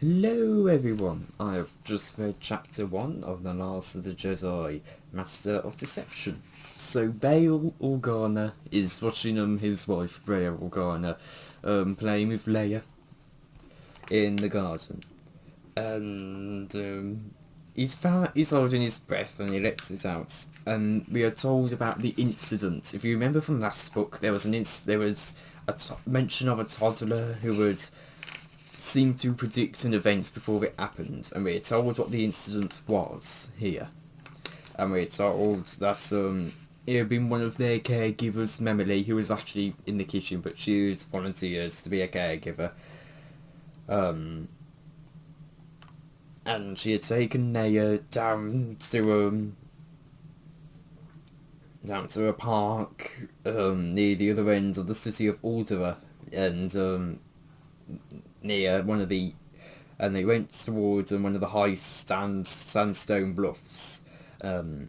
Hello everyone, I have just read chapter 1 of The Last of the Jedi, Master of Deception. So Bail Organa is watching his wife, Bail Organa, playing with Leia in the garden. And he's holding his breath and he lets it out. And we are told about the incident. If you remember from last book, there was mention of a toddler who would seem to predict an event before it happened, and we're told what the incident was here. And we're told that it had been one of their caregivers, Memily, who was actually in the kitchen, but she was volunteered to be a caregiver. And she had taken Naya down to a park near the other end of the city of Aldera, and near and they went towards one of the high sandstone bluffs, and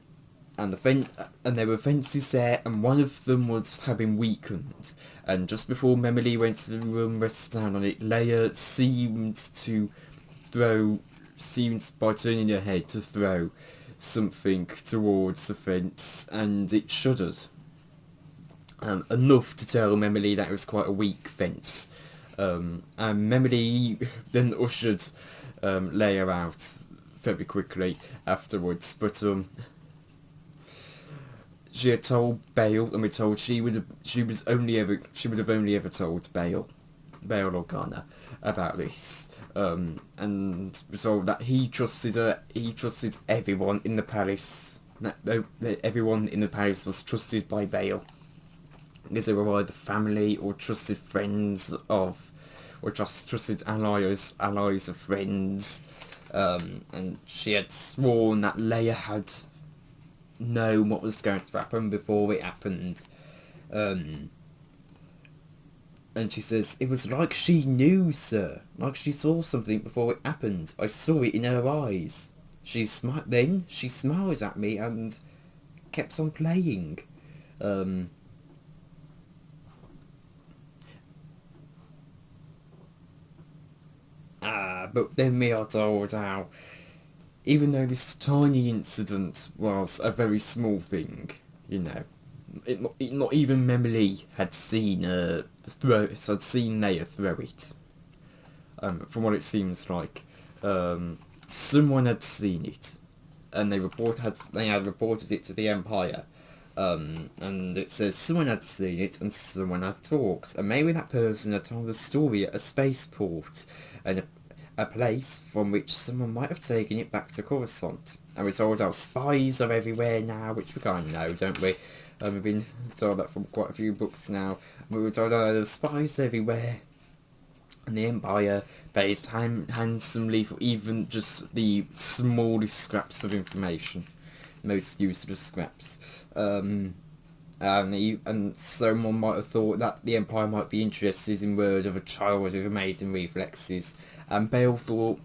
there were fences there, and one of them had been weakened. And just before Memily went to the room, rest down on it, Leia seemed by turning her head to throw something towards the fence, and it shuddered. Enough to tell Memily that it was quite a weak fence. And Memily then ushered Leia out very quickly afterwards, but she had told Bail, and we're told she would have only ever told Bail Organa about this, and we're told that he trusted everyone in the palace. That everyone in the palace was trusted by Bail, because they were either family or trusted friends or trusted allies of friends. And she had sworn that Leia had known what was going to happen before it happened. And she says, "It was like she knew, sir. Like she saw something before it happened. I saw it in her eyes. She smiled at me and kept on playing." But then we are told how, even though this tiny incident was a very small thing, not even Memily had seen Leia throw it. From what it seems like, someone had seen it, and they had reported it to the Empire. And it says someone had seen it and someone had talked, and maybe that person had told a story at a spaceport, and a place from which someone might have taken it back to Coruscant. And we're told how spies are everywhere now, which we kind of know, don't we? We've been told that from quite a few books now. We were told there's spies everywhere, and the Empire pays handsomely for even just the smallest scraps of information, most useless scraps. And someone might have thought that the Empire might be interested in word of a child with amazing reflexes, and Bail thought,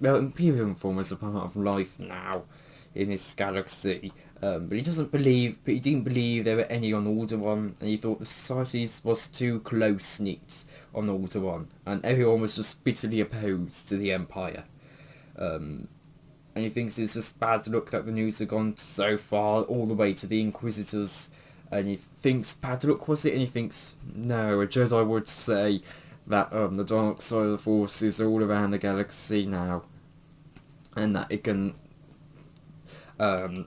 well, Imperium form is a part of life now in this galaxy, but he didn't believe there were any on Alderaan, and he thought the society was too close-knit on Alderaan, and everyone was just bitterly opposed to the Empire. And he thinks it's just bad luck that the news had gone so far, all the way to the Inquisitors. And he thinks bad luck, was it? And he thinks, no, a Jedi would say that the dark side of the Force is all around the galaxy now, and that it can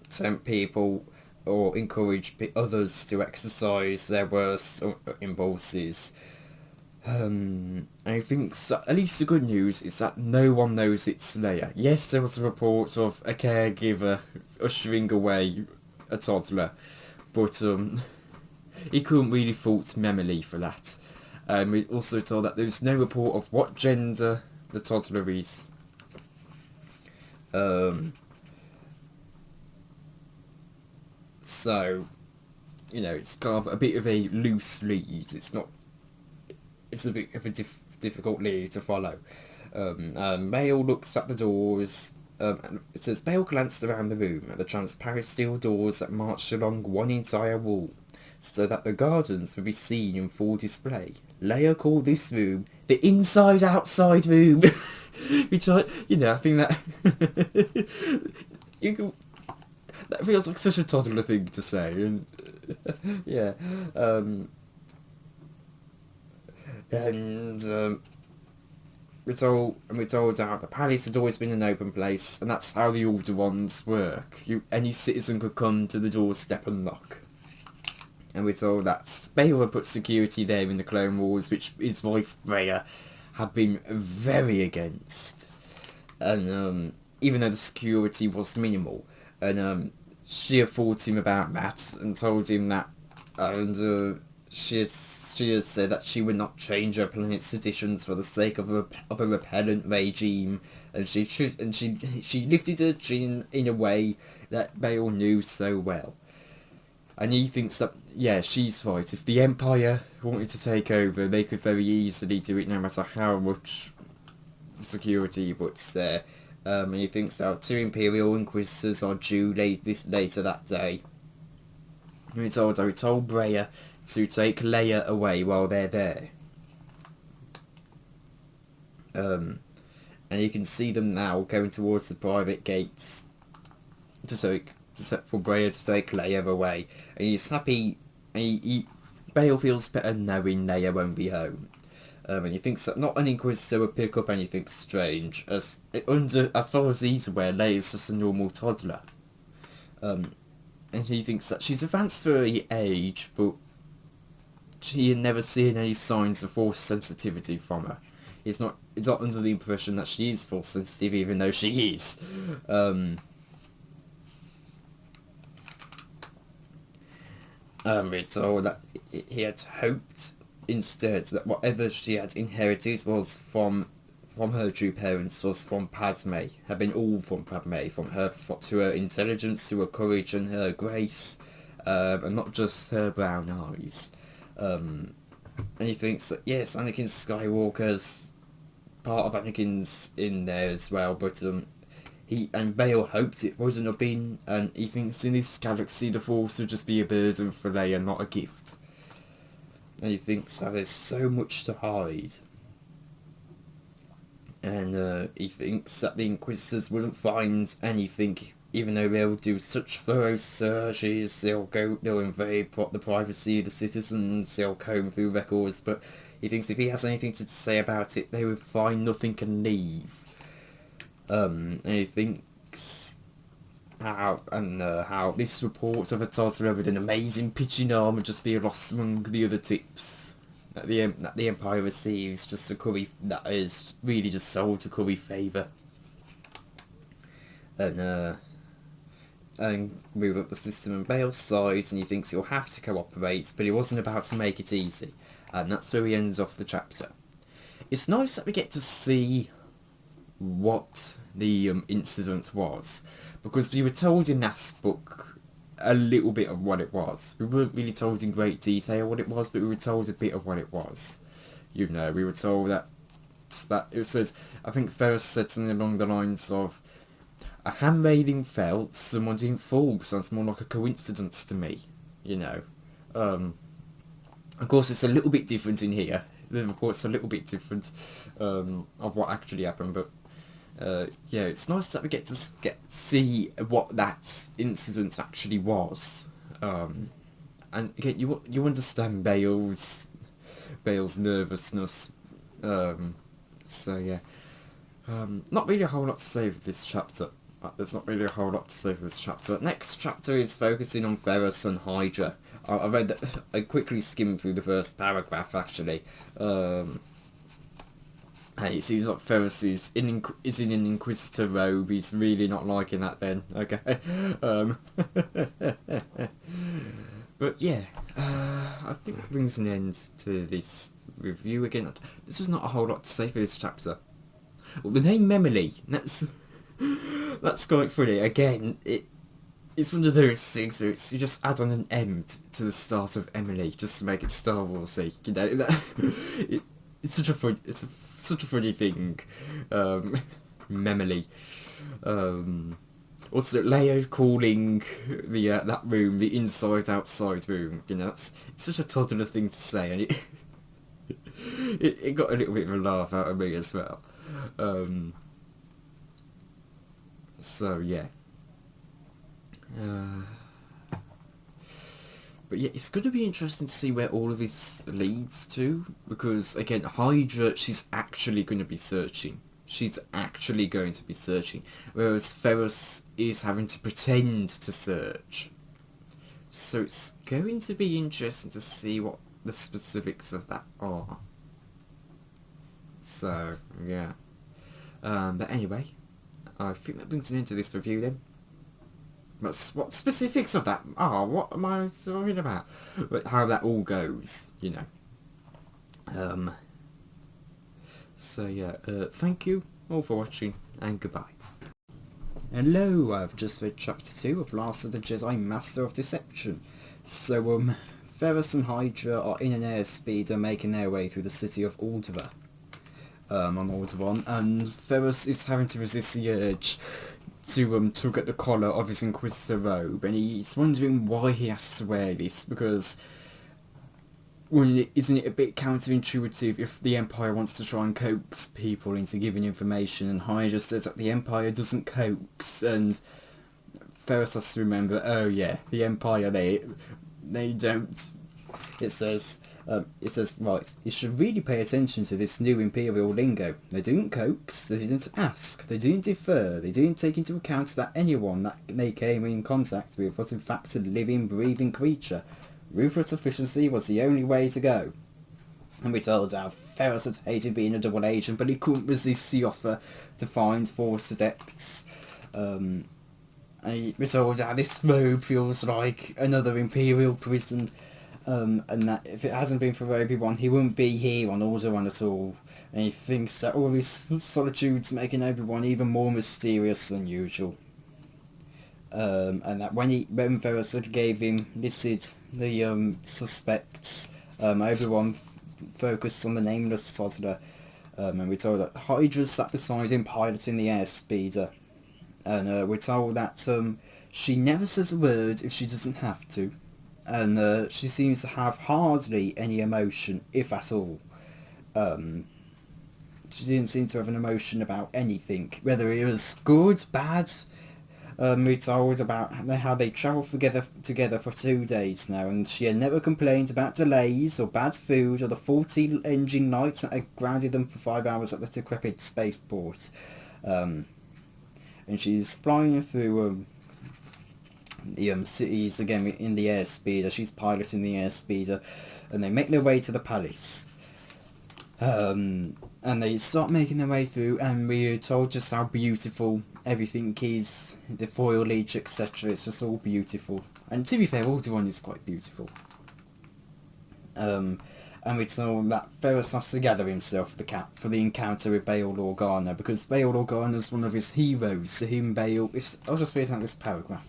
tempt people or encourage others to exercise their worst impulses. And he thinks that at least the good news is that no one knows it's Leia. Yes, there was a report of a caregiver ushering away a toddler, but he couldn't really fault Memily for that. We also told that there's no report of what gender the toddler is. So, it's kind of a bit of a loose lead. It's a bit of a difficult lead to follow. Bail looks at the doors. It says, Bail glanced around the room at the transparent steel doors that marched along one entire wall, so that the gardens would be seen in full display. Leia called this room the inside-outside room. Which I think that that feels like such a toddler thing to say, and yeah, and we're told that the palace had always been an open place, and that's how the Order Ones work. Any citizen could come to the doorstep and knock. And we're told that Bail put security there in the Clone Wars, which his wife Rhea had been very against. And even though the security was minimal, and she had fought him about that and told him that, and she had said that she would not change her planet's traditions for the sake of a repellent regime, and she lifted her chin in a way that Bail knew so well. And he thinks that, yeah, she's right. If the Empire wanted to take over, they could very easily do it no matter how much security he puts there. And he thinks that 2 Imperial Inquisitors are due later that day. And he told Breya to take Leia away while they're there. And you can see them now going towards the private gates for Breya to take Leia away, and he's happy. Bail feels better knowing Leia won't be home, and he thinks that not an Inquisitor would pick up anything strange, as far as he's aware, Leia's just a normal toddler. And he thinks that she's advanced for her age, but he had never seen any signs of force sensitivity from her. He's not under the impression that she is force sensitive, even though she is. We're told that he had hoped instead that whatever she had inherited was from her true parents, was from Padme, had been all from Padme, from her to her intelligence, to her courage and her grace, and not just her brown eyes. And he thinks that yes, Anakin Skywalker's part of Anakin's in there as well, but Bail hopes it wouldn't have been, and he thinks in this galaxy the Force would just be a burden for Leia, not a gift. And he thinks that there's so much to hide. And he thinks that the Inquisitors wouldn't find anything, even though they'll do such thorough searches, they'll invade the privacy of the citizens, they'll comb through records, but he thinks if he has anything to say about it, they would find nothing and leave. And he thinks how this report of a toddler with an amazing pitching arm would just be lost among the other tips that the Empire receives, just to curry, that is really just sold to curry favour. And move up the system on Bail's side, and he thinks he'll have to cooperate, but he wasn't about to make it easy. And that's where he ends off the chapter. It's nice that we get to see what the incident was, because we were told in that book a little bit of what it was. We weren't really told in great detail what it was, but we were told a bit of what it was. We were told that it says, I think Ferris said something along the lines of, a hand railing fell, someone didn't fall, sounds more like a coincidence to me, Of course it's a little bit different in here. The report's a little bit different of what actually happened, but yeah, it's nice that we get to see what that incident actually was. And again, you understand Bail's nervousness. So yeah, not really a whole lot to say for this chapter. There's not really a whole lot to say for this chapter. Next chapter is focusing on Ferris and Hydra. I read that. I quickly skimmed through the first paragraph actually. It seems like Ferris is in an Inquisitor robe. He's really not liking that then. Okay. But yeah, I think that brings an end to this review again. This was not a whole lot to say for this chapter. Well, the name Memily, that's quite funny. Again, it's one of those things where you just add on an M to the start of Emily just to make it Star Warsy. It's such a funny thing. Memily. Also, Leia calling that room the inside-outside room. It's such a toddler thing to say, and it got a little bit of a laugh out of me as well. So yeah. But yeah, it's going to be interesting to see where all of this leads to, because again, Hydra, she's actually going to be searching. She's actually going to be searching, whereas Ferrus is having to pretend to search. So it's going to be interesting to see what the specifics of that are. So, yeah. But anyway, I think that brings an end to this review then. What specifics of that are? What am I talking about? But how that all goes, you know. So yeah, thank you all for watching, and goodbye. Hello, I've just read Chapter 2 of Last of the Jedi Master of Deception. So, Ferrus and Hydra are in an airspeeder making their way through the city of Alderaan. On Alderaan, and Ferrus is having to resist the urge to tug at the collar of his Inquisitor robe, and he's wondering why he has to wear this, because isn't it a bit counterintuitive if the Empire wants to try and coax people into giving information, and Hydra says that the Empire doesn't coax, and Ferrus has to remember, oh yeah, the Empire, they don't. It says, right, you should really pay attention to this new Imperial lingo. They didn't coax, they didn't ask, they didn't defer, they didn't take into account that anyone that they came in contact with was in fact a living, breathing creature. Ruthless efficiency was the only way to go. And we're told how Ferrus had hated being a double agent, but he couldn't resist the offer to find Force adepts. And we're told how this robe feels like another Imperial prison. And that if it hasn't been for Obi-Wan, he wouldn't be here on Alderaan at all. And he thinks that all his solitude's making Obi-Wan even more mysterious than usual. And that when Ferrus gave him listed the suspects, Obi-Wan focused on the nameless toddler. And we're told that Hydra sat beside him piloting the airspeeder. And we're told that she never says a word if she doesn't have to. And she seems to have hardly any emotion, if at all. She didn't seem to have an emotion about anything, whether it was good, bad. We're told about how they travelled together for 2 days now, and she had never complained about delays or bad food or the faulty engine lights that had grounded them for 5 hours at the decrepit spaceport. And she's flying through the cities again in the airspeeder. She's piloting the airspeeder, and they make their way to the palace. And they start making their way through, and we're told just how beautiful everything is, the foliage, etc. It's just all beautiful. And to be fair, Alderaan is quite beautiful. And we're told that Ferrus has to gather himself for the encounter with Bail Organa, because Bail Organa is one of his heroes. To him, I'll just read out this paragraph.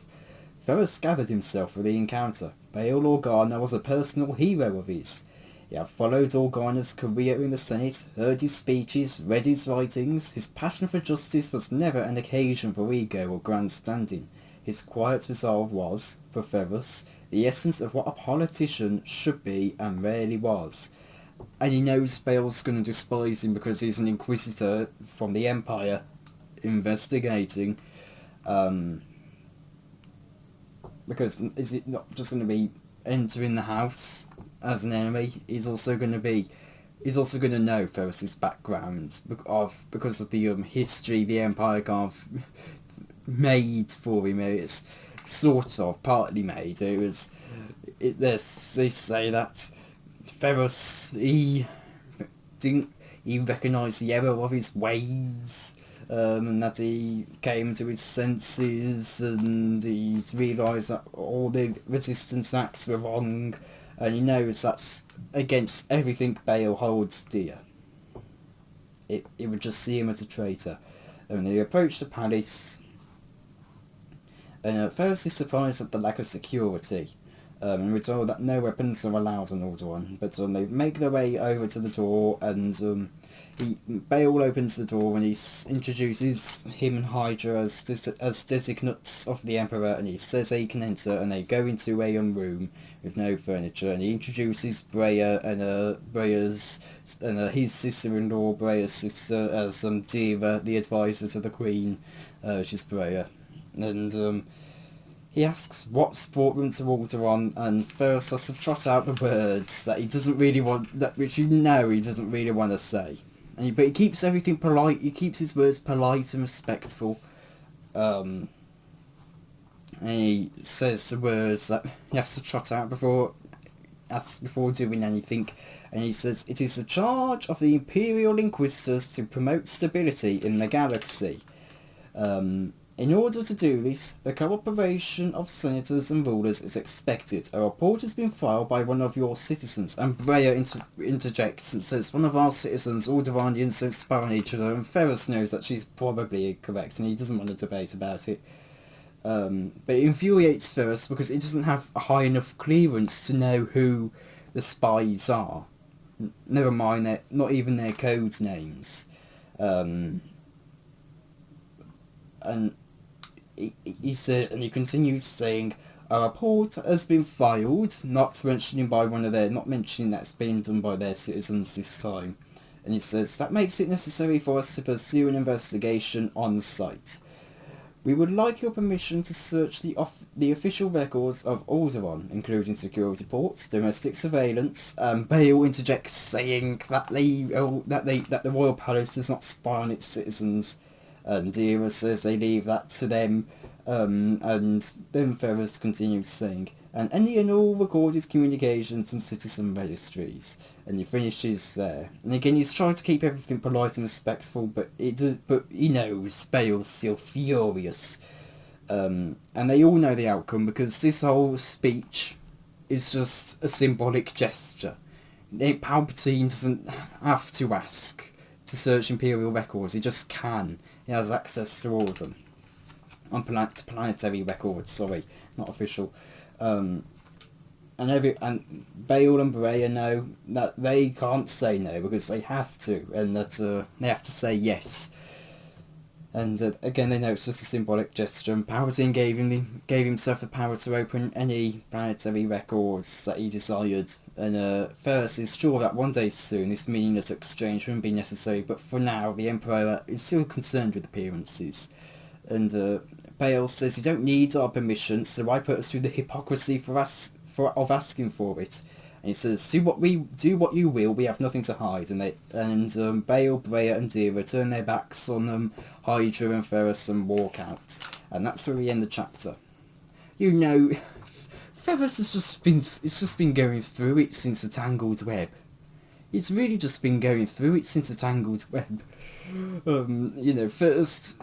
Ferrus gathered himself for the encounter. Bail Organa was a personal hero of his. He had followed Organa's career in the Senate, heard his speeches, read his writings. His passion for justice was never an occasion for ego or grandstanding. His quiet resolve was, for Ferrus, the essence of what a politician should be and rarely was. And he knows Bail's going to despise him because he's an inquisitor from the Empire investigating. Because is it not just going to be entering the house as an enemy? He's also going to know Ferrus's background because of the history the Empire kind of made for him. It's sort of partly made. They say that Ferrus he recognised the error of his ways. And that he came to his senses, and he's realised that all the resistance acts were wrong, and he knows that's against everything Bail holds dear. It would just see him as a traitor. And they approach the palace, and Ferrus is surprised at the lack of security. And we're told that no weapons are allowed on Alderaan, but they make their way over to the door, and Bale opens the door and he introduces him and Hydra as designates of the Emperor, and he says they can enter, and they go into a room with no furniture, and he introduces Breya and his sister-in-law, Breya's sister, as Dira, the advisor to the Queen, which is Breya, and he asks what's brought them to Alderaan, and Ferris has to trot out the words that he doesn't really want, which he doesn't really want to say. But he keeps everything polite. He keeps his words polite and respectful. And he says the words that he has to trot out before doing anything. And he says, "It is the charge of the Imperial Inquisitors to promote stability in the galaxy. In order to do this, the cooperation of senators and rulers is expected. A report has been filed by one of your citizens," and Breya interjects and says, "One of our citizens, Alderaanians, don't spy on each other," and Ferris knows that she's probably correct and he doesn't want to debate about it. But it infuriates Ferris because he doesn't have a high enough clearance to know who the spies are. Never mind, not even their code names. And he continues saying, "A report has been filed," not mentioning that's been done by their citizens this time. And he says, "That makes it necessary for us to pursue an investigation on site. We would like your permission to search the official records of Alderaan, including security ports, domestic surveillance." Bale interjects, saying that the Royal Palace does not spy on its citizens. And Dira says they leave that to them, and then Ferris continues saying, "And any and all recorded communications and citizen registries." And he finishes there. And again, he's trying to keep everything polite and respectful, but he knows Bale's still furious. And they all know the outcome, because this whole speech is just a symbolic gesture. Palpatine doesn't have to ask to search Imperial records, he just can. He has access to all of them. Planetary records, sorry, not official. And Bale and Breya know that they can't say no because they have to, and that they have to say yes. And again, they know it's just a symbolic gesture. And Palpatine gave himself the power to open any planetary records that he desired. And Ferris is sure that one day soon this meaningless exchange won't be necessary. But for now, the Emperor is still concerned with appearances. And Bale says, "You don't need our permission, so why put us through the hypocrisy of asking for it?" And he says, do what you will, we have nothing to hide." And Bale, Breya and Dira turn their backs on Hydra and Ferris and walk out. And that's where we end the chapter. Ferris has just been going through it since the Tangled Web. It's really just been going through it since the Tangled Web. First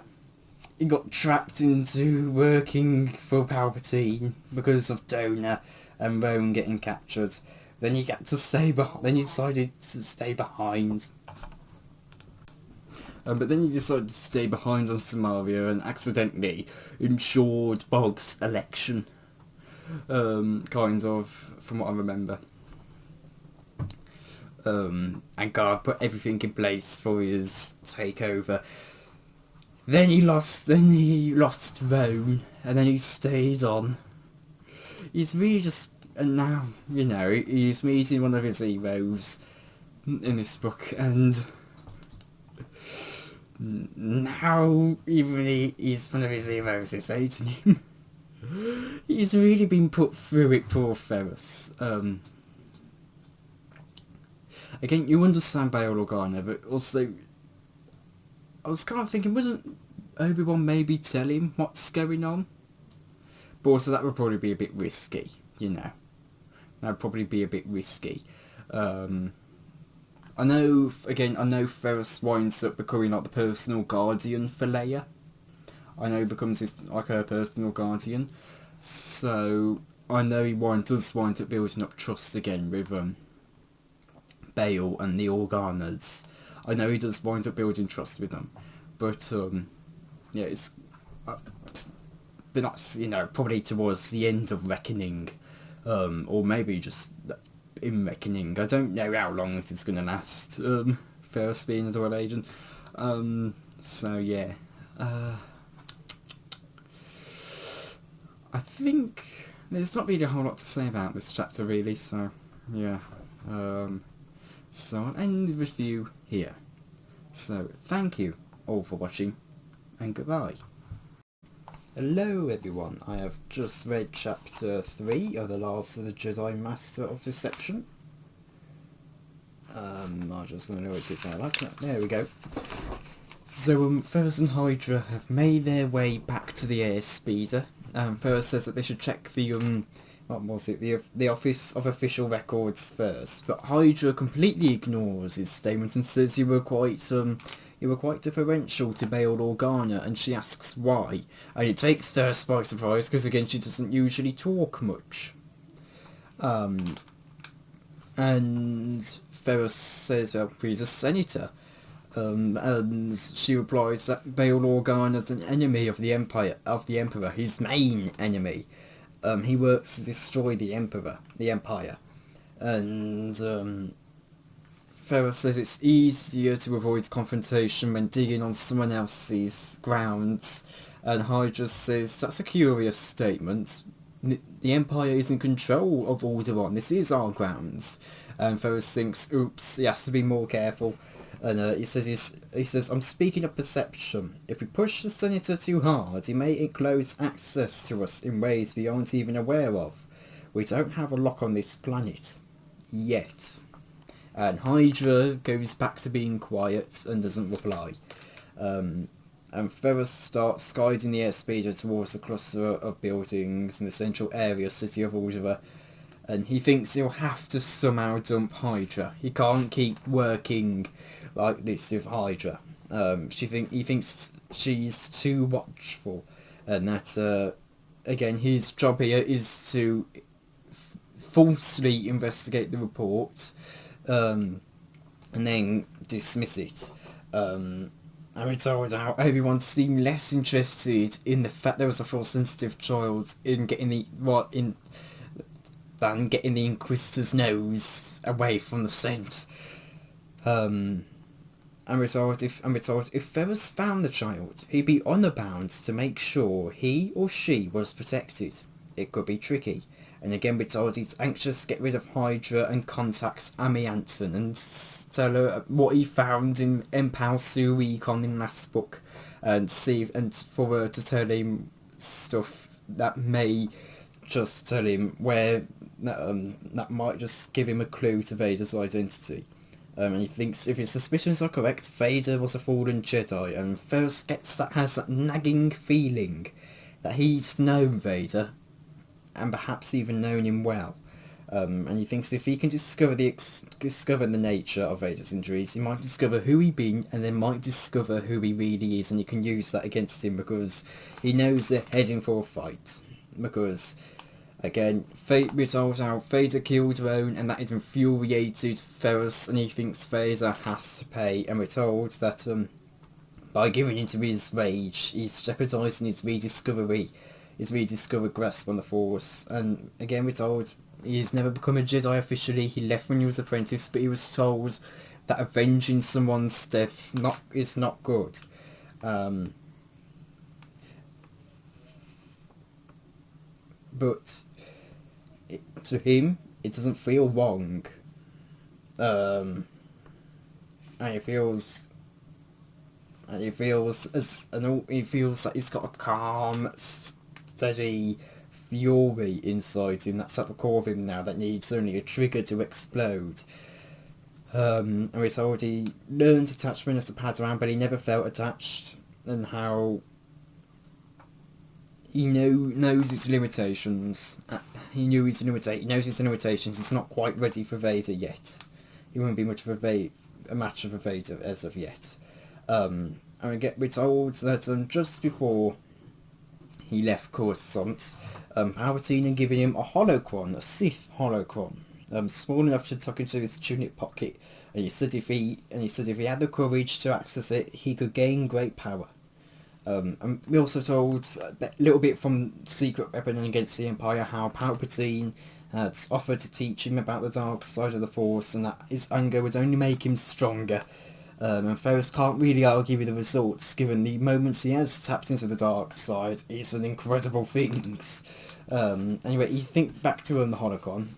he got trapped into working for Palpatine because of Donor and Roan getting captured. Then he had to stay behind. Then he decided to stay behind. But then he decided to stay behind on Samaria and accidentally ensured Bog's election. Kind of, from what I remember. And God put everything in place for his takeover. Then he lost Roan, and then he stayed on. He's really just... And now, he's meeting one of his heroes in this book, and now even he's one of his heroes is hating him. He's really been put through it, poor Ferris. Again, you understand Bail Organa, but also I was kind of thinking, wouldn't Obi-Wan maybe tell him what's going on? But also that would probably be a bit risky, That'd probably be a bit risky. I know Ferris winds up becoming like the personal guardian for Leia. I know he becomes her personal guardian. So I know he does wind up building up trust again with Bail and the Organas. I know he does wind up building trust with them. But it's but that's probably towards the end of Reckoning. Or maybe just in Reckoning. I don't know how long this is going to last Ferris being a dual agent. So yeah. I think there's not really a whole lot to say about this chapter really, so yeah. So I'll end the review here. So thank you all for watching, and goodbye. Hello everyone, I have just read chapter 3 of The Last of the Jedi Master of Deception. I'm just going to note it there like that. There we go. So Ferris and Hydra have made their way back to the airspeeder. Ferris says that they should check the what was it, the Office of Official Records first, but Hydra completely ignores his statement and says you were quite deferential to Bail Organa, and she asks why, and it takes Ferris by surprise because again she doesn't usually talk much. And Ferris says, well, he's a senator. And she replies that Bail Organa is an enemy of the Emperor, his main enemy. He works to destroy the Empire. And Ferris says it's easier to avoid confrontation when digging on someone else's grounds, and Hydra says that's a curious statement. The Empire is in control of Alderaan, this is our grounds. And Ferris thinks, oops, he has to be more careful. And he says, I'm speaking of perception. If we push the Senator too hard, he may enclose access to us in ways we aren't even aware of. We don't have a lock on this planet. Yet. And Hydra goes back to being quiet and doesn't reply. And Ferris starts guiding the airspeeder towards a cluster of buildings in the central area city of Alderaan. And he thinks he'll have to somehow dump Hydra. He can't keep working like this with Hydra. He thinks she's too watchful, and that again his job here is to falsely investigate the report, and then dismiss it. And we're told how everyone seemed less interested in the fact there was a Force-sensitive child in than getting the Inquisitor's nose away from the scent. And we're told if Ferris found the child, he'd be honour bound to make sure he or she was protected. It could be tricky. And again we're told he's anxious to get rid of Hydra and contacts Amy Anson and tell her what he found in Empal Suicon in last book, and for her to tell him stuff that may just tell him where that might just give him a clue to Vader's identity. And he thinks if his suspicions are correct, Vader was a fallen Jedi, and Ferris has that nagging feeling that he's known Vader, and perhaps even known him well. And he thinks if he can discover the nature of Vader's injuries, he might discover who he's been, and then might discover who he really is, and he can use that against him because he knows they're heading for a fight. Because again, we're told how Vader killed Roan, and that has infuriated Ferris, and he thinks Vader has to pay. And we're told that by giving into his rage, he's jeopardising his rediscovered grasp on the Force. And again, we're told he's never become a Jedi officially. He left when he was apprentice, but he was told that avenging someone's death is not good. But to him, it doesn't feel wrong, and he feels that he's got a calm, steady fury inside him that's at the core of him now that needs only a trigger to explode. And we're told he learned attachment as a Padawan, but he never felt attached, and how he knows his limitations. He knows his limitations. He's not quite ready for Vader yet. He won't be much of a match of a Vader as of yet. And we're told that just before he left Coruscant, Palpatine had given him a holocron, a Sith holocron, small enough to tuck into his tunic pocket. And he said if he had the courage to access it, he could gain great power. And we also told a little bit from Secret Weapon Against the Empire how Palpatine had offered to teach him about the dark side of the Force, and that his anger would only make him stronger. And Ferris can't really argue with the results, given the moments he has tapped into the dark side. It's an incredible things. Anyway, you think back to the holocron.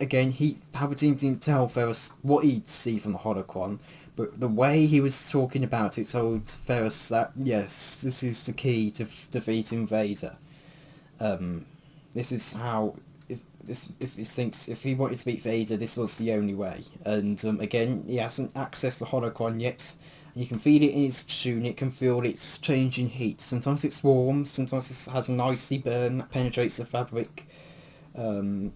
Again, Palpatine didn't tell Ferris what he'd see from the holocron, but the way he was talking about it told Ferris that, yes, this is the key to defeating Vader. This is how, if he wanted to beat Vader, this was the only way. And again, he hasn't accessed the holocron yet. You can feel it in his tunic, can feel it's changing heat. Sometimes it's warm, sometimes it has an icy burn that penetrates the fabric. It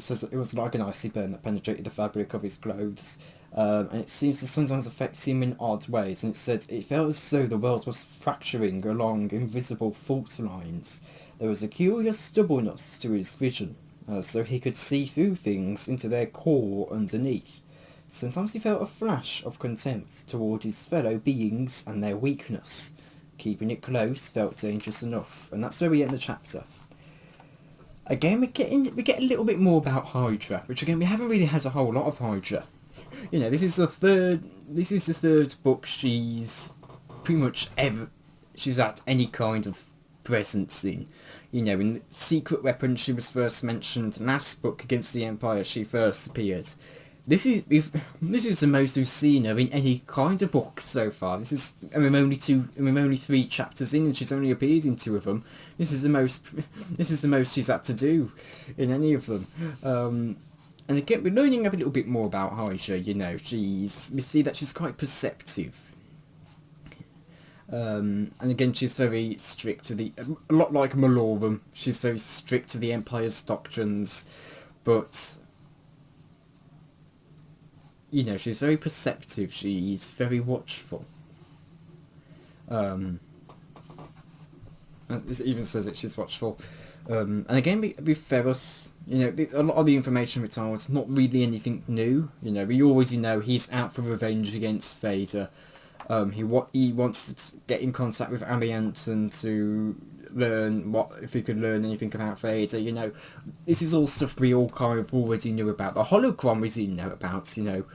says that it was like an icy burn that penetrated the fabric of his clothes. And it seems to sometimes affect him in odd ways. And it said it felt as though the world was fracturing along invisible fault lines. There was a curious stubbornness to his vision, as though he could see through things into their core underneath. Sometimes he felt a flash of contempt toward his fellow beings and their weakness. Keeping it close felt dangerous enough, and that's where we end the chapter. Again, we get a little bit more about Hydra, which again we haven't really had a whole lot of Hydra. You know, this is the third book she's pretty much she's had any kind of presence in. You know, in Secret Weapon she was first mentioned. Last book, Against the Empire, she first appeared. This is the most we've seen her in any kind of book so far. This is we're only 3 chapters in, and she's only appeared in 2 of them. This is the most she's had to do in any of them. And again, we're learning a little bit more about Hydra. You know, we see that she's quite perceptive. And again, she's very strict to a lot like Malorum. She's very strict to the Empire's doctrines, but you know, she's very perceptive. She's very watchful. It even says that she's watchful. And again, with Ferris, you know, a lot of the information we're told is not really anything new. You know, we already know he's out for revenge against Vader. He wants to get in contact with Alianton to learn if he could learn anything about Vader. You know, this is all stuff we all kind of already knew about. The holocron we didn't know about. You know,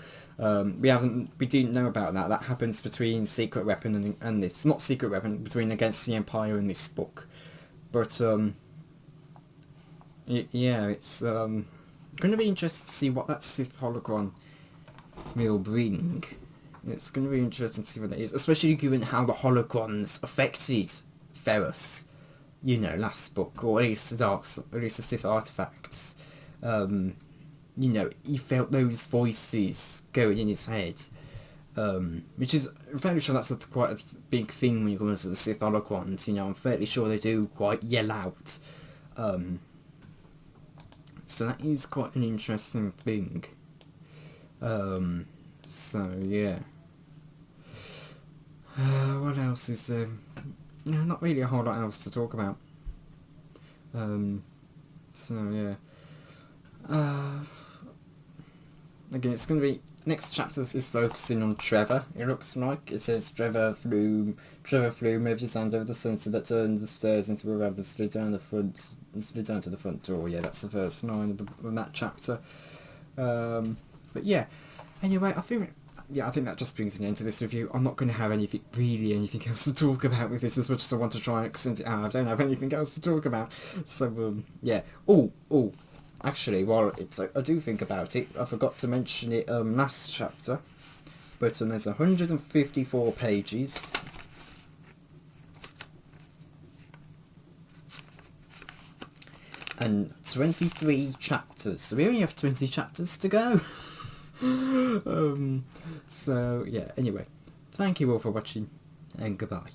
we didn't know about that. That happens between Secret Weapon and this, not Secret Weapon, between Against the Empire and this book. But yeah, it's going to be interesting to see what that Sith holocron will bring. It's going to be interesting to see what that is, especially given how the holocrons affected Ferris, you know, last book, or at least the Sith artifacts. You know, he felt those voices going in his head, which is, I'm fairly sure that's quite a big thing when you go into the Sith holocrons. You know, I'm fairly sure they do quite yell out. So that is quite an interesting thing. So yeah. What else is there? No, not really a whole lot else to talk about. So yeah. Again, it's going to be, next chapter is focusing on Trevor. It looks like it says Trevor flew moved his hand over the sensor that turned the stairs into a ramp and slid down to the front door. Yeah, that's the first line of that chapter. But yeah, anyway, I think that just brings an end to this review. I'm not going to have anything else to talk about with this, as much as I want to try and extend it out. I don't have anything else to talk about. So, yeah. Oh, actually, while I do think about it, I forgot to mention it last chapter, but there's 154 pages. And 23 chapters. So we only have 20 chapters to go. So yeah, anyway, thank you all for watching, and goodbye.